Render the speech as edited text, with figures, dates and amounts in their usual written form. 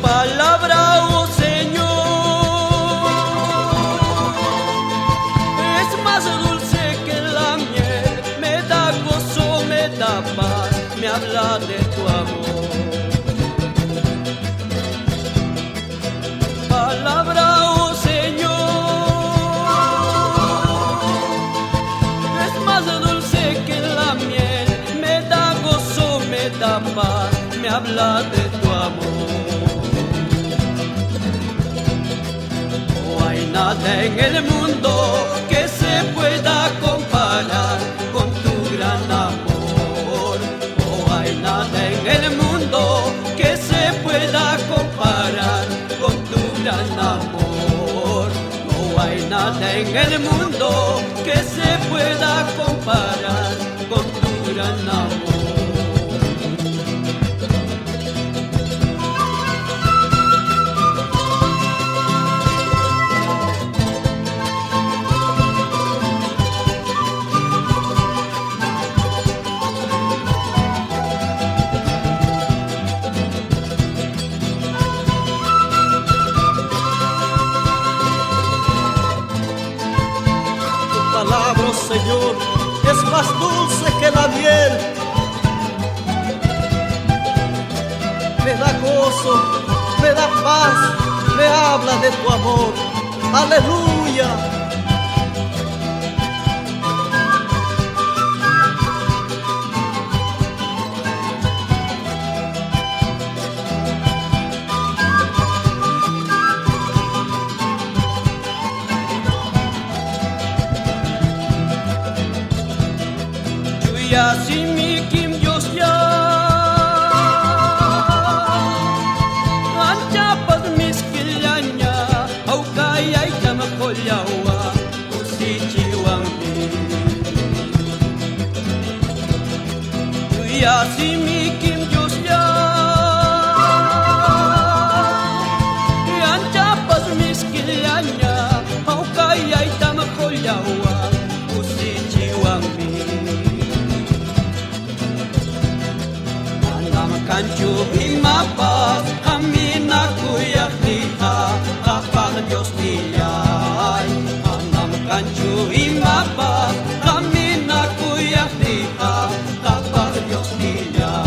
palabra, oh Señor, es más dulce que la miel, me da gozo, me da paz, me habla de tu amor. Palabra, oh Señor, es más dulce que la miel, me da gozo, me da paz, me habla de tu amor. No hay nada en el mundo que se pueda comparar con tu gran amor. No hay nada en el mundo que se pueda comparar con tu gran amor. No hay nada en el mundo que se pueda comparar con tu gran amor. Palabra, Señor, es más dulce que la miel, me da gozo, me da paz, me habla de tu amor. Aleluya. Yasimi kim yosya ancha pas miskilanya au kaya jam kolyawa usichi wangbi Yasimi kim yosya ancha pas miskilanya au kaya jam kolyawa usichi wangbi Kanchu bimapa, amin aku yakniha, kapag Diyos niya'y. Anam kanchu bimapa, amin aku yakniha, kapag Diyos niya'y.